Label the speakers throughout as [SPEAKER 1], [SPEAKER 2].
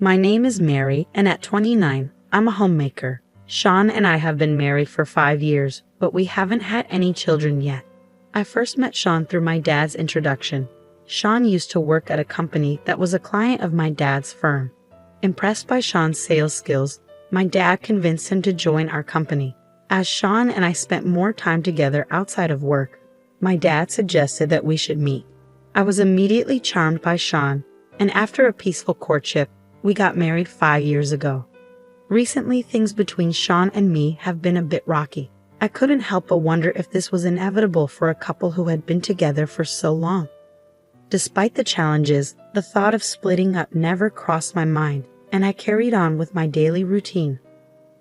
[SPEAKER 1] My name is Mary, and at 29, I'm a homemaker. Sean and I have been married for 5 years, but we haven't had any children yet. I first met Sean through my dad's introduction. Sean used to work at a company that was a client of my dad's firm. Impressed by Sean's sales skills, my dad convinced him to join our company. As Sean and I spent more time together outside of work, my dad suggested that we should meet. I was immediately charmed by Sean, and after a peaceful courtship, we got married 5 years ago. Recently, things between Sean and me have been a bit rocky. I couldn't help but wonder if this was inevitable for a couple who had been together for so long. Despite the challenges, the thought of splitting up never crossed my mind, and I carried on with my daily routine.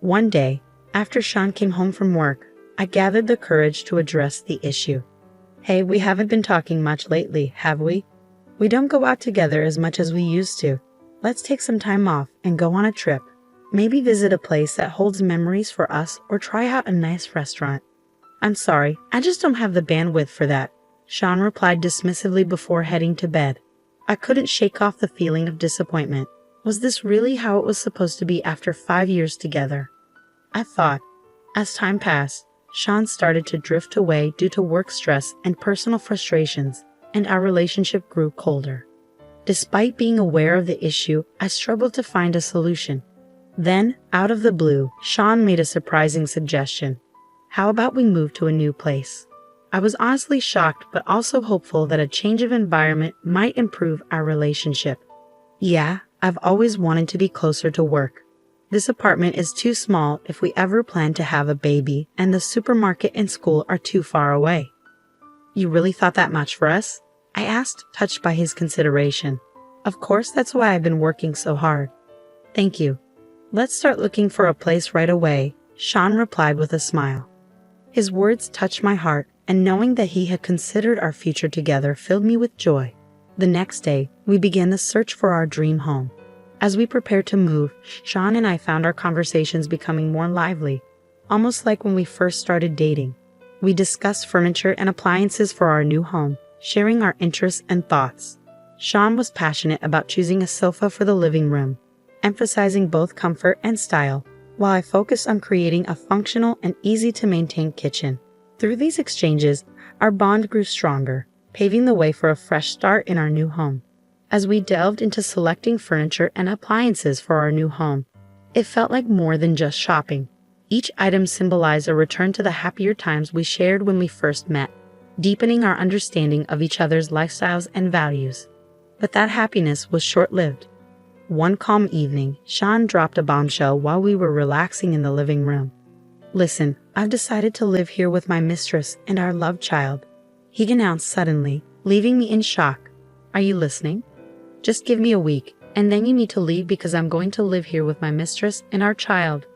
[SPEAKER 1] One day, after Sean came home from work, I gathered the courage to address the issue. "Hey, we haven't been talking much lately, have we? We don't go out together as much as we used to. Let's take some time off and go on a trip. Maybe visit a place that holds memories for us or try out a nice restaurant." "I'm sorry, I just don't have the bandwidth for that," Sean replied dismissively before heading to bed. I couldn't shake off the feeling of disappointment. Was this really how it was supposed to be after 5 years together? I thought. As time passed, Sean started to drift away due to work stress and personal frustrations, and our relationship grew colder. Despite being aware of the issue, I struggled to find a solution. Then, out of the blue, Sean made a surprising suggestion. "How about we move to a new place?" I was honestly shocked, but also hopeful that a change of environment might improve our relationship. "Yeah, I've always wanted to be closer to work. This apartment is too small if we ever plan to have a baby, and the supermarket and school are too far away." "You really thought that much for us?" I asked, touched by his consideration. "Of course, that's why I've been working so hard." "Thank you. Let's start looking for a place right away," Sean replied with a smile. His words touched my heart, and knowing that he had considered our future together filled me with joy. The next day, we began the search for our dream home. As we prepared to move, Sean and I found our conversations becoming more lively, almost like when we first started dating. We discussed furniture and appliances for our new home, sharing our interests and thoughts. Sean was passionate about choosing a sofa for the living room, emphasizing both comfort and style, while I focused on creating a functional and easy-to-maintain kitchen. Through these exchanges, our bond grew stronger, paving the way for a fresh start in our new home. As we delved into selecting furniture and appliances for our new home, it felt like more than just shopping. Each item symbolized a return to the happier times we shared when we first met, deepening our understanding of each other's lifestyles and values. But that happiness was short-lived. One calm evening, Sean dropped a bombshell while we were relaxing in the living room. "Listen, I've decided to live here with my mistress and our love child," he announced suddenly, leaving me in shock. "Are you listening? Just give me a week, and then you need to leave because I'm going to live here with my mistress and our child."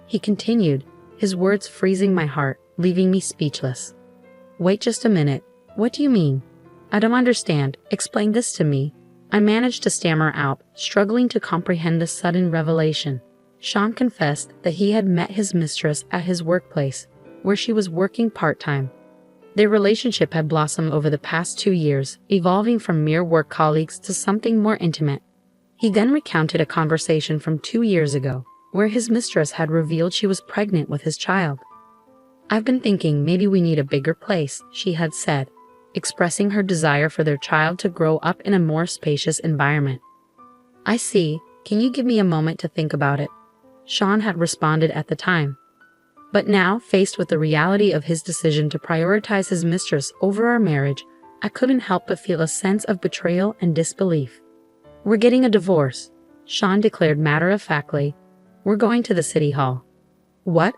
[SPEAKER 1] He continued, his words freezing my heart, leaving me speechless. "Wait just a minute. What do you mean? I don't understand. Explain this to me." I managed to stammer out, struggling to comprehend the sudden revelation. Sean confessed that he had met his mistress at his workplace, where she was working part-time. Their relationship had blossomed over the past 2 years, evolving from mere work colleagues to something more intimate. He then recounted a conversation from 2 years ago, where his mistress had revealed she was pregnant with his child. "I've been thinking maybe we need a bigger place," she had said, expressing her desire for their child to grow up in a more spacious environment. "I see. Can you give me a moment to think about it?" Sean had responded at the time. But now, faced with the reality of his decision to prioritize his mistress over our marriage, I couldn't help but feel a sense of betrayal and disbelief. "We're getting a divorce," Sean declared matter-of-factly. "We're going to the city hall." "What?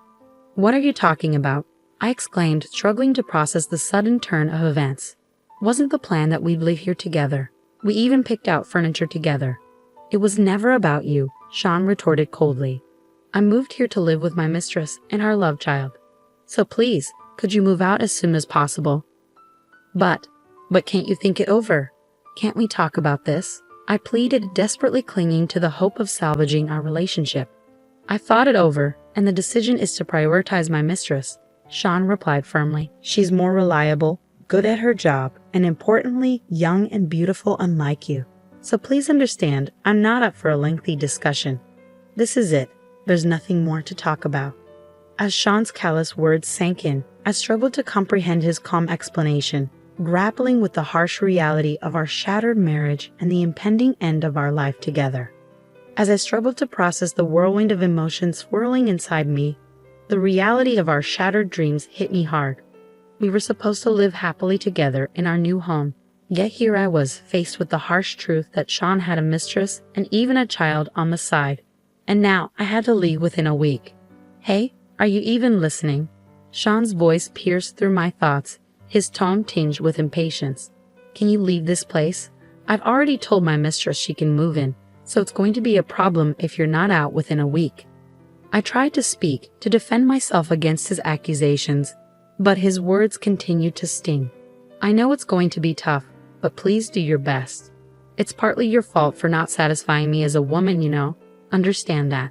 [SPEAKER 1] What are you talking about?" I exclaimed, struggling to process the sudden turn of events. "Wasn't the plan that we'd live here together? We even picked out furniture together." "It was never about you," Sean retorted coldly. "I moved here to live with my mistress and our love child. So please, could you move out as soon as possible?" But can't you think it over? Can't we talk about this?" I pleaded, desperately clinging to the hope of salvaging our relationship. "I thought it over, and the decision is to prioritize my mistress," Sean replied firmly. "She's more reliable, good at her job, and importantly, young and beautiful unlike you. So please understand, I'm not up for a lengthy discussion. This is it. There's nothing more to talk about. As Sean's callous words sank in, I struggled to comprehend his calm explanation, grappling with the harsh reality of our shattered marriage and the impending end of our life together. As I struggled to process the whirlwind of emotions swirling inside me, the reality of our shattered dreams hit me hard. We were supposed to live happily together in our new home, yet here I was faced with the harsh truth that Sean had a mistress and even a child on the side. And now I had to leave within a week. Hey, are you even listening? Sean's voice pierced through my thoughts, his tone tinged with impatience. Can you leave this place? I've already told my mistress she can move in, so it's going to be a problem if you're not out within a week. I tried to speak, to defend myself against his accusations, but his words continued to sting. I know it's going to be tough, but please do your best. It's partly your fault for not satisfying me as a woman, you know. Understand that.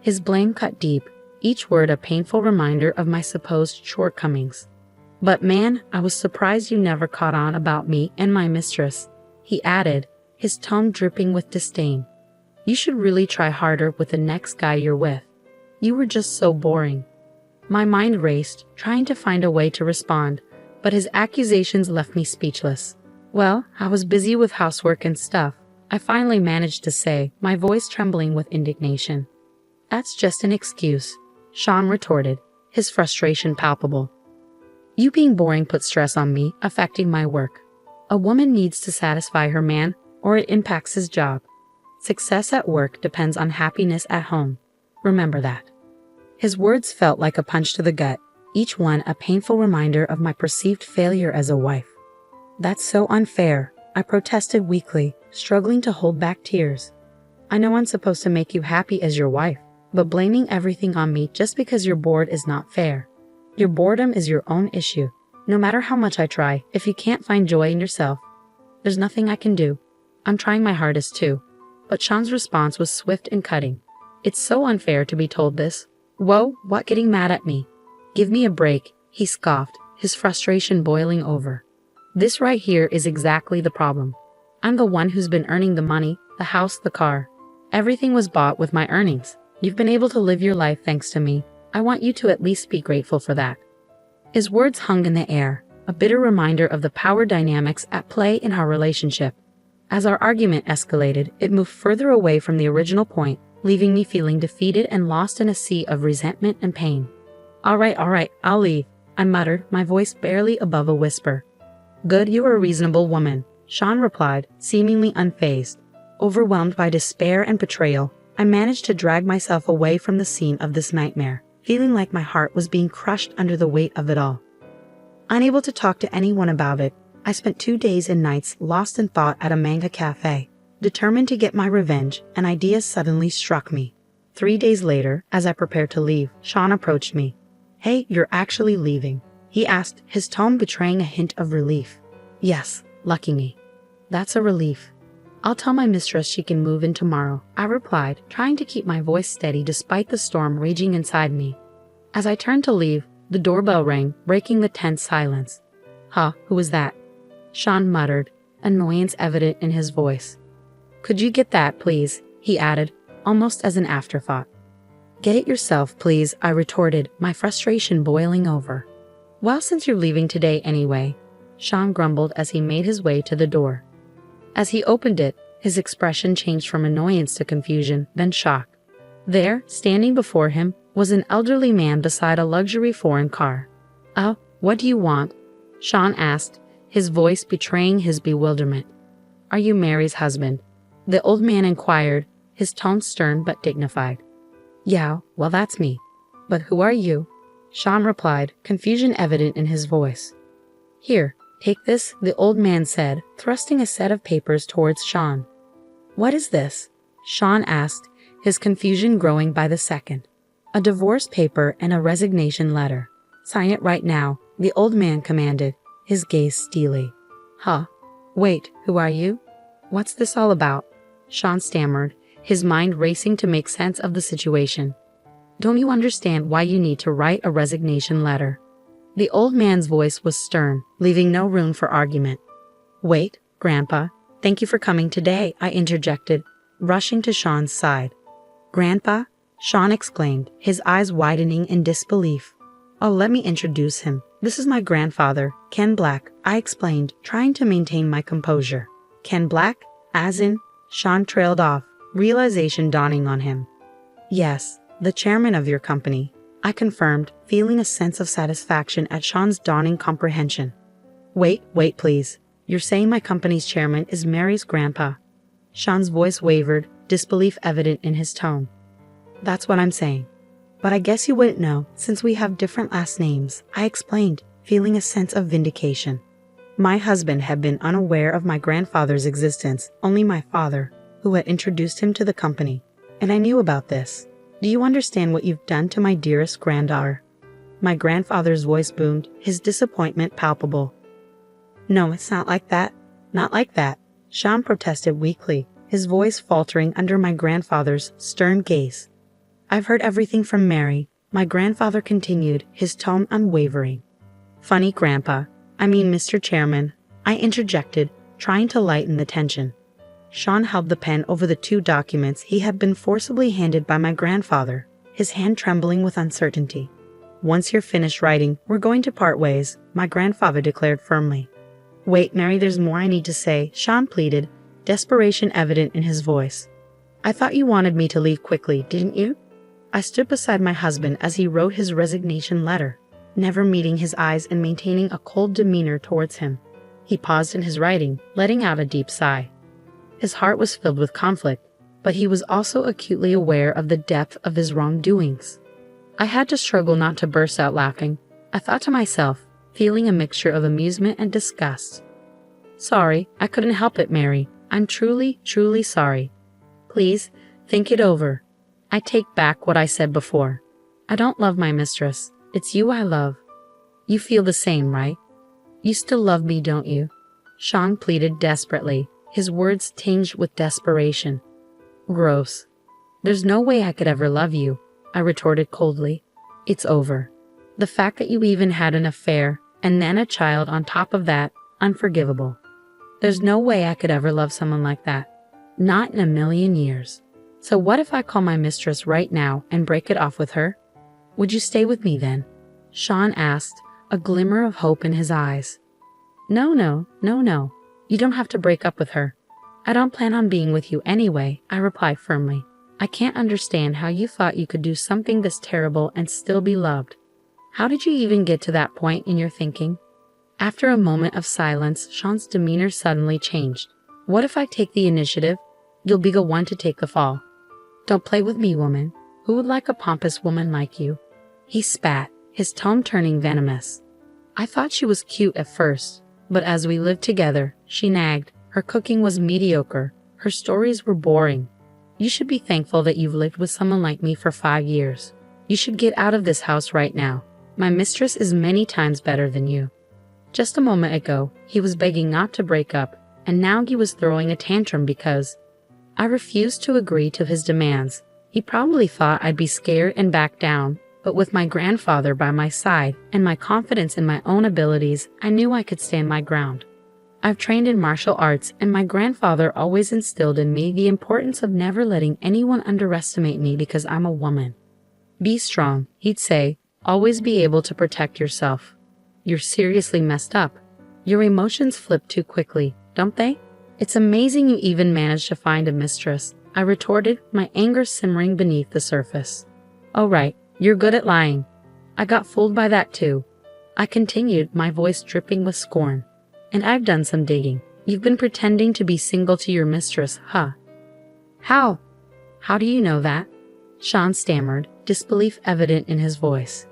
[SPEAKER 1] His blame cut deep, each word a painful reminder of my supposed shortcomings. But man, I was surprised you never caught on about me and my mistress, he added, his tone dripping with disdain. You should really try harder with the next guy you're with. You were just so boring. My mind raced, trying to find a way to respond, but his accusations left me speechless. Well, I was busy with housework and stuff, I finally managed to say, my voice trembling with indignation. That's just an excuse, Sean retorted, his frustration palpable. You being boring puts stress on me, affecting my work. A woman needs to satisfy her man, or it impacts his job. Success at work depends on happiness at home. Remember that. His words felt like a punch to the gut, each one a painful reminder of my perceived failure as a wife. That's so unfair, I protested weakly, struggling to hold back tears. I know I'm supposed to make you happy as your wife, but blaming everything on me just because you're bored is not fair. Your boredom is your own issue. No matter how much I try, if you can't find joy in yourself, there's nothing I can do. I'm trying my hardest too. But Sean's response was swift and cutting. It's so unfair to be told this. Whoa, what getting mad at me? Give me a break, he scoffed, his frustration boiling over. This right here is exactly the problem. I'm the one who's been earning the money, the house, the car. Everything was bought with my earnings. You've been able to live your life thanks to me. I want you to at least be grateful for that. His words hung in the air, a bitter reminder of the power dynamics at play in our relationship. As our argument escalated, it moved further away from the original point, leaving me feeling defeated and lost in a sea of resentment and pain. All right, I'll leave, I muttered, my voice barely above a whisper. Good, you are a reasonable woman, Sean replied, seemingly unfazed. Overwhelmed by despair and betrayal, I managed to drag myself away from the scene of this nightmare, feeling like my heart was being crushed under the weight of it all. Unable to talk to anyone about it, I spent 2 days and nights lost in thought at a manga cafe. Determined to get my revenge, an idea suddenly struck me. 3 days later, as I prepared to leave, Sean approached me. Hey, you're actually leaving? He asked, his tone betraying a hint of relief. Yes, lucky me. That's a relief. I'll tell my mistress she can move in tomorrow, I replied, trying to keep my voice steady despite the storm raging inside me. As I turned to leave, the doorbell rang, breaking the tense silence. Huh, who was that? Sean muttered, annoyance evident in his voice. Could you get that, please? He added, almost as an afterthought. Get it yourself, please, I retorted, my frustration boiling over. Well, since you're leaving today anyway, Sean grumbled as he made his way to the door. As he opened it, his expression changed from annoyance to confusion, then shock. There, standing before him, was an elderly man beside a luxury foreign car. Oh, what do you want? Sean asked, his voice betraying his bewilderment. Are you Mary's husband? The old man inquired, his tone stern but dignified. Yeah, well that's me. But who are you? Sean replied, confusion evident in his voice. Here, take this, the old man said, thrusting a set of papers towards Sean. What is this? Sean asked, his confusion growing by the second. A divorce paper and a resignation letter. Sign it right now, the old man commanded, his gaze steely. Huh? Wait, who are you? What's this all about? Sean stammered, his mind racing to make sense of the situation. Don't you understand why you need to write a resignation letter? The old man's voice was stern, leaving no room for argument. Wait, Grandpa. Thank you for coming today, I interjected, rushing to Sean's side. Grandpa? Sean exclaimed, his eyes widening in disbelief. Oh, let me introduce him. This is my grandfather, Ken Black, I explained, trying to maintain my composure. Ken Black? As in? Sean trailed off, realization dawning on him. Yes, the chairman of your company, I confirmed, feeling a sense of satisfaction at Sean's dawning comprehension. Wait, please. You're saying my company's chairman is Mary's grandpa? Sean's voice wavered, disbelief evident in his tone. That's what I'm saying. But I guess you wouldn't know, since we have different last names, I explained, feeling a sense of vindication. My husband had been unaware of my grandfather's existence, only my father, who had introduced him to the company. And I knew about this. Do you understand what you've done to my dearest granddaughter? My grandfather's voice boomed, his disappointment palpable. No, it's not like that. Not like that, Sean protested weakly, his voice faltering under my grandfather's stern gaze. I've heard everything from Mary, my grandfather continued, his tone unwavering. Funny, Grandpa. I mean, Mr. Chairman, I interjected, trying to lighten the tension. Sean held the pen over the 2 documents he had been forcibly handed by my grandfather, his hand trembling with uncertainty. Once you're finished writing, we're going to part ways, my grandfather declared firmly. Wait, Mary, there's more I need to say, Sean pleaded, desperation evident in his voice. I thought you wanted me to leave quickly, didn't you? I stood beside my husband as he wrote his resignation letter, never meeting his eyes and maintaining a cold demeanor towards him. He paused in his writing, letting out a deep sigh. His heart was filled with conflict, but he was also acutely aware of the depth of his wrongdoings. I had to struggle not to burst out laughing. I thought to myself, feeling a mixture of amusement and disgust. Sorry, I couldn't help it, Mary. I'm truly, truly sorry. Please, think it over. I take back what I said before. I don't love my mistress. It's you I love. You feel the same, right? You still love me, don't you? Sean pleaded desperately, his words tinged with desperation. Gross. There's no way I could ever love you, I retorted coldly. It's over. The fact that you even had an affair, and then a child on top of that, unforgivable. There's no way I could ever love someone like that. Not in a million years. So what if I call my mistress right now and break it off with her? Would you stay with me then? Sean asked, a glimmer of hope in his eyes. No. You don't have to break up with her. I don't plan on being with you anyway, I replied firmly. I can't understand how you thought you could do something this terrible and still be loved. How did you even get to that point in your thinking? After a moment of silence, Sean's demeanor suddenly changed. What if I take the initiative? You'll be the one to take the fall. Don't play with me, woman. Who would like a pompous woman like you? He spat, his tone turning venomous. I thought she was cute at first, but as we lived together, she nagged. Her cooking was mediocre. Her stories were boring. You should be thankful that you've lived with someone like me for 5 years. You should get out of this house right now. My mistress is many times better than you. Just a moment ago, he was begging not to break up, and now he was throwing a tantrum because I refused to agree to his demands. He probably thought I'd be scared and back down, but with my grandfather by my side and my confidence in my own abilities, I knew I could stand my ground. I've trained in martial arts, and my grandfather always instilled in me the importance of never letting anyone underestimate me because I'm a woman. Be strong, he'd say. Always be able to protect yourself. You're seriously messed up. Your emotions flip too quickly, don't they? It's amazing you even managed to find a mistress, I retorted, my anger simmering beneath the surface. Oh right, you're good at lying. I got fooled by that too. I continued, my voice dripping with scorn. And I've done some digging. You've been pretending to be single to your mistress, huh? How? How do you know that? Sean stammered, disbelief evident in his voice.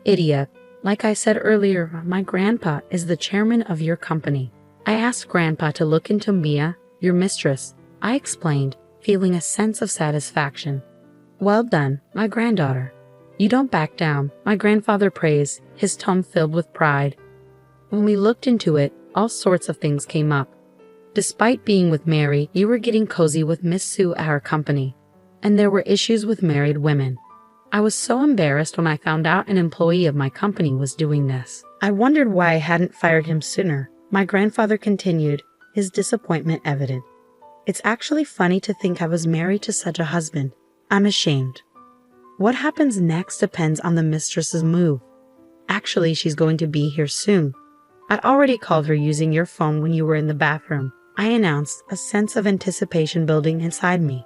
[SPEAKER 1] Idiot. Like I said earlier, my grandpa is the chairman of your company. I asked Grandpa to look into Mia, your mistress, I explained, feeling a sense of satisfaction. Well done, my granddaughter. You don't back down, my grandfather praised, his tone filled with pride. When we looked into it, all sorts of things came up. Despite being with Mary, you were getting cozy with Miss Sue at our company. And there were issues with married women. I was so embarrassed when I found out an employee of my company was doing this. I wondered why I hadn't fired him sooner. My grandfather continued, his disappointment evident. It's actually funny to think I was married to such a husband. I'm ashamed. What happens next depends on the mistress's move. Actually, she's going to be here soon. I'd already called her using your phone when you were in the bathroom, I announced, a sense of anticipation building inside me.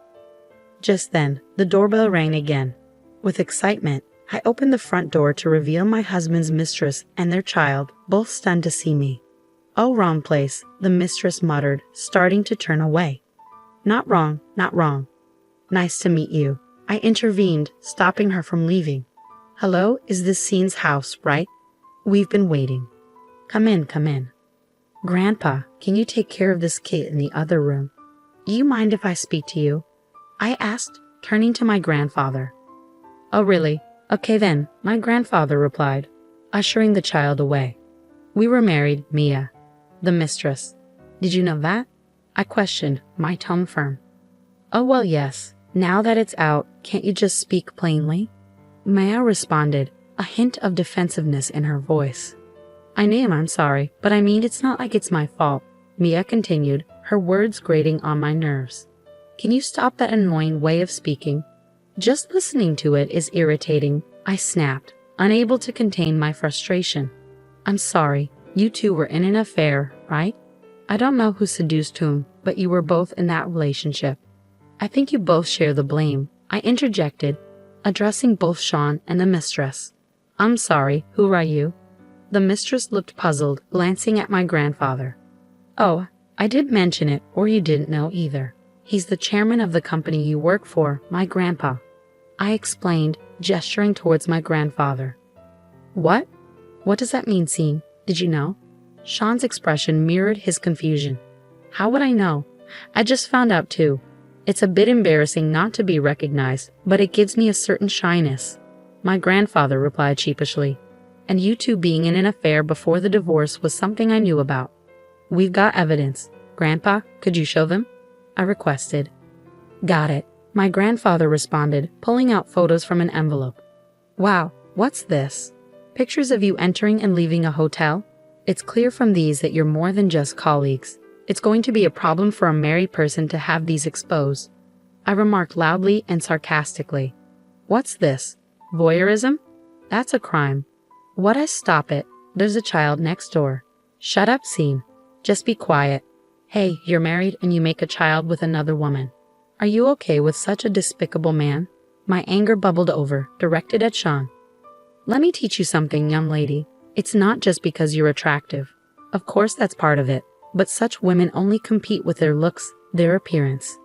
[SPEAKER 1] Just then, the doorbell rang again. With excitement, I opened the front door to reveal my husband's mistress and their child, both stunned to see me. "Oh, wrong place," the mistress muttered, starting to turn away. "Not wrong, not wrong. Nice to meet you," I intervened, stopping her from leaving. "Hello, is this Scene's house, right? We've been waiting. Come in, come in. Grandpa, can you take care of this kid in the other room? Do you mind if I speak to you?" I asked, turning to my grandfather. "Oh, really? Okay then," my grandfather replied, ushering the child away. "We were married, Mia, the mistress. Did you know that?" I questioned, my tone firm. "Oh, well, yes. Now that it's out, can't you just speak plainly?" Mia responded, a hint of defensiveness in her voice. "I know, I'm sorry, but I mean it's not like it's my fault," Mia continued, her words grating on my nerves. "Can you stop that annoying way of speaking? Just listening to it is irritating," I snapped, unable to contain my frustration. "I'm sorry, you two were in an affair, right? I don't know who seduced whom, but you were both in that relationship. I think you both share the blame," I interjected, addressing both Sean and the mistress. "I'm sorry, who are you?" The mistress looked puzzled, glancing at my grandfather. "Oh, I did mention it, or you didn't know either. He's the chairman of the company you work for, my grandpa," I explained, gesturing towards my grandfather. "What? What does that mean, Scene? Did you know?" Sean's expression mirrored his confusion. "How would I know? I just found out too. It's a bit embarrassing not to be recognized, but it gives me a certain shyness," my grandfather replied sheepishly. "And you two being in an affair before the divorce was something I knew about." "We've got evidence. Grandpa, could you show them?" I requested. "Got it," my grandfather responded, pulling out photos from an envelope. "Wow, what's this? Pictures of you entering and leaving a hotel? It's clear from these that you're more than just colleagues. It's going to be a problem for a married person to have these exposed," I remarked loudly and sarcastically. "What's this? Voyeurism? That's a crime." "Would I stop it? There's a child next door." "Shut up, Scene. Just be quiet. Hey, you're married and you make a child with another woman. Are you okay with such a despicable man?" My anger bubbled over, directed at Sean. "Let me teach you something, young lady. It's not just because you're attractive. Of course that's part of it, but such women only compete with their looks, their appearance.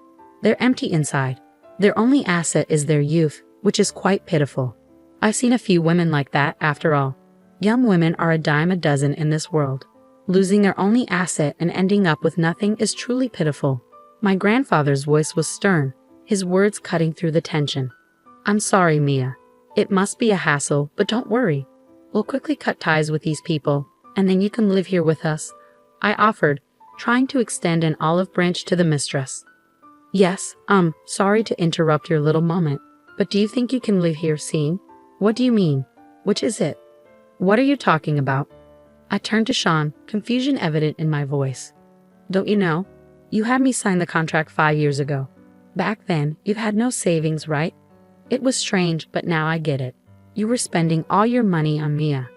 [SPEAKER 1] They're empty inside. Their only asset is their youth, which is quite pitiful. I've seen a few women like that, after all. Young women are a dime a dozen in this world. Losing their only asset and ending up with nothing is truly pitiful." My grandfather's voice was stern, his words cutting through the tension. "I'm sorry, Mia. It must be a hassle, but don't worry. We'll quickly cut ties with these people, and then you can live here with us," I offered, trying to extend an olive branch to the mistress. "Yes, sorry to interrupt your little moment, but do you think you can live here, Scene? What do you mean? Which is it? What are you talking about?" I turned to Sean, confusion evident in my voice. "Don't you know? You had me sign the contract 5 years ago. Back then, you had no savings, right? It was strange, but now I get it. You were spending all your money on Mia.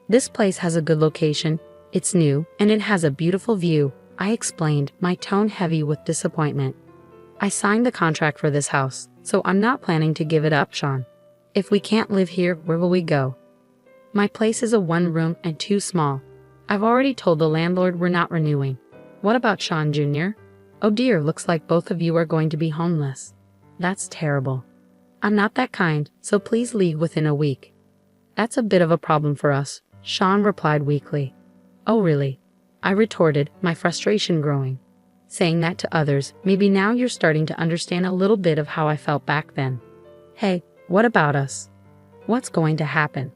[SPEAKER 1] This place has a good location, it's new, and it has a beautiful view," I explained, my tone heavy with disappointment. "I signed the contract for this house, so I'm not planning to give it up, Sean. If we can't live here, where will we go? My place is a 1-room and too small. I've already told the landlord we're not renewing. What about Sean Jr.? Oh dear, looks like both of you are going to be homeless. That's terrible. I'm not that kind, so please leave within a week." "That's a bit of a problem for us," Sean replied weakly. "Oh really?" I retorted, my frustration growing. Saying that to others, maybe now you're starting to understand a little bit of how I felt back then. Hey, what about us? What's going to happen?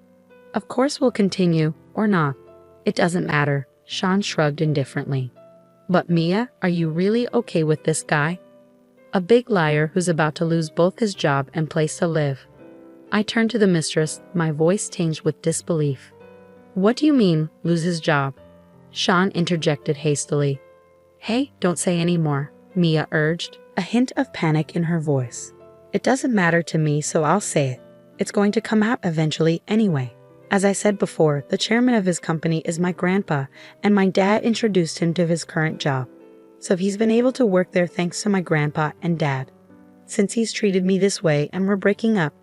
[SPEAKER 1] Of course we'll continue, or not. It doesn't matter, Sean shrugged indifferently. But Mia, are you really okay with this guy? A big liar who's about to lose both his job and place to live. I turned to the mistress, my voice tinged with disbelief. "What do you mean, lose his job?" Sean interjected hastily. Hey, don't say any more, Mia urged, a hint of panic in her voice. It doesn't matter to me, so I'll say it. It's going to come out eventually anyway. As I said before, the chairman of his company is my grandpa, and my dad introduced him to his current job. So he's been able to work there thanks to my grandpa and dad. Since he's treated me this way and we're breaking up,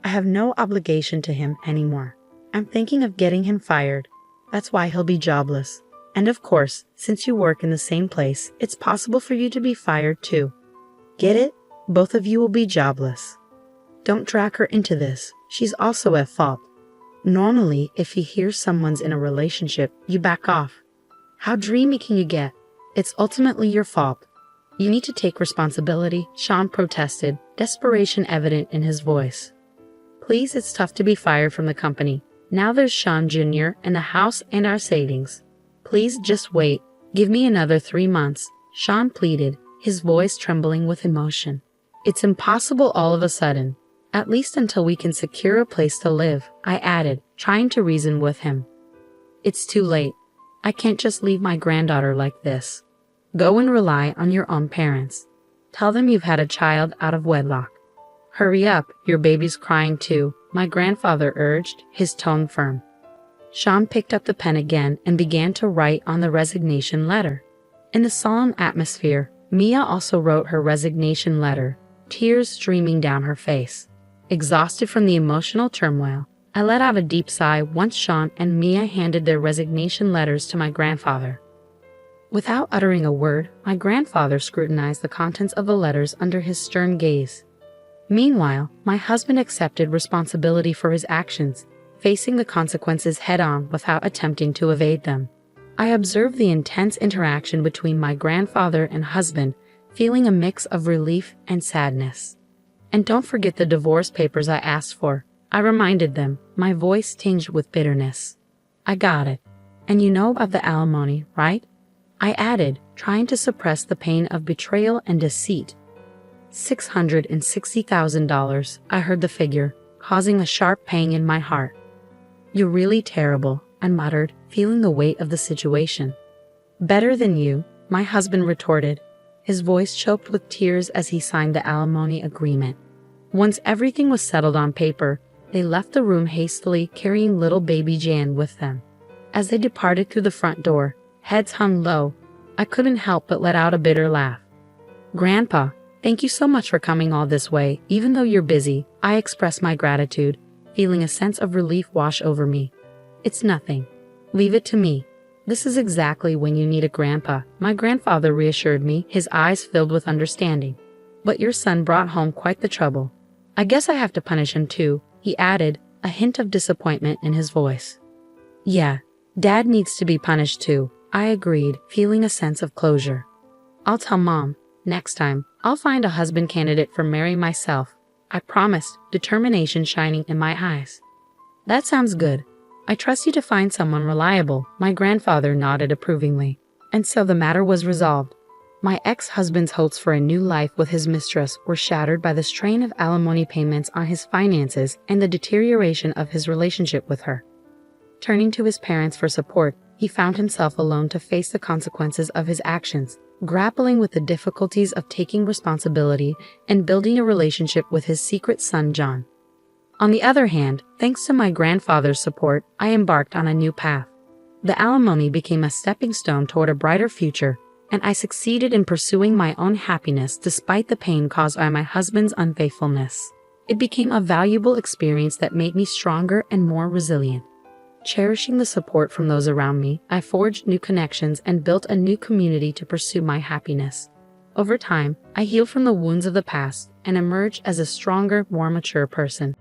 [SPEAKER 1] I have no obligation to him anymore. I'm thinking of getting him fired. That's why he'll be jobless. And of course, since you work in the same place, it's possible for you to be fired too. Get it? Both of you will be jobless. Don't drag her into this. She's also at fault. Normally, if you hear someone's in a relationship, you back off. How dreamy can you get? It's ultimately your fault. You need to take responsibility, Sean protested, desperation evident in his voice. Please, it's tough to be fired from the company. Now there's Sean Jr. and the house and our savings. Please just wait. Give me another 3 months, Sean pleaded, his voice trembling with emotion. It's impossible all of a sudden. At least until we can secure a place to live, I added, trying to reason with him. It's too late. I can't just leave my granddaughter like this. Go and rely on your own parents. Tell them you've had a child out of wedlock. Hurry up, your baby's crying too, my grandfather urged, his tone firm. Sean picked up the pen again and began to write on the resignation letter. In the solemn atmosphere, Mia also wrote her resignation letter, tears streaming down her face. Exhausted from the emotional turmoil, I let out a deep sigh once Sean and Mia handed their resignation letters to my grandfather. Without uttering a word, my grandfather scrutinized the contents of the letters under his stern gaze. Meanwhile, my husband accepted responsibility for his actions, facing the consequences head-on without attempting to evade them. I observed the intense interaction between my grandfather and husband, feeling a mix of relief and sadness. And don't forget the divorce papers I asked for, I reminded them, my voice tinged with bitterness. I got it. And you know about the alimony, right? I added, trying to suppress the pain of betrayal and deceit. $660,000, I heard the figure, causing a sharp pang in my heart. You're really terrible, I muttered, feeling the weight of the situation. Better than you, my husband retorted, his voice choked with tears as he signed the alimony agreement. Once everything was settled on paper, they left the room hastily, carrying little baby Jan with them. As they departed through the front door, heads hung low, I couldn't help but let out a bitter laugh. Grandpa, thank you so much for coming all this way. Even though you're busy, I express my gratitude, feeling a sense of relief wash over me. It's nothing. Leave it to me. This is exactly when you need a grandpa, my grandfather reassured me, his eyes filled with understanding. But your son brought home quite the trouble. I guess I have to punish him too, he added, a hint of disappointment in his voice. Yeah, Dad needs to be punished too, I agreed, feeling a sense of closure. I'll tell Mom. Next time, I'll find a husband candidate for Mary myself, I promised, determination shining in my eyes. That sounds good. I trust you to find someone reliable, my grandfather nodded approvingly. And so the matter was resolved. My ex-husband's hopes for a new life with his mistress were shattered by the strain of alimony payments on his finances and the deterioration of his relationship with her. Turning to his parents for support, he found himself alone to face the consequences of his actions, grappling with the difficulties of taking responsibility and building a relationship with his secret son John. On the other hand, thanks to my grandfather's support, I embarked on a new path. The alimony became a stepping stone toward a brighter future, and I succeeded in pursuing my own happiness despite the pain caused by my husband's unfaithfulness. It became a valuable experience that made me stronger and more resilient. Cherishing the support from those around me, I forged new connections and built a new community to pursue my happiness. Over time, I healed from the wounds of the past and emerged as a stronger, more mature person.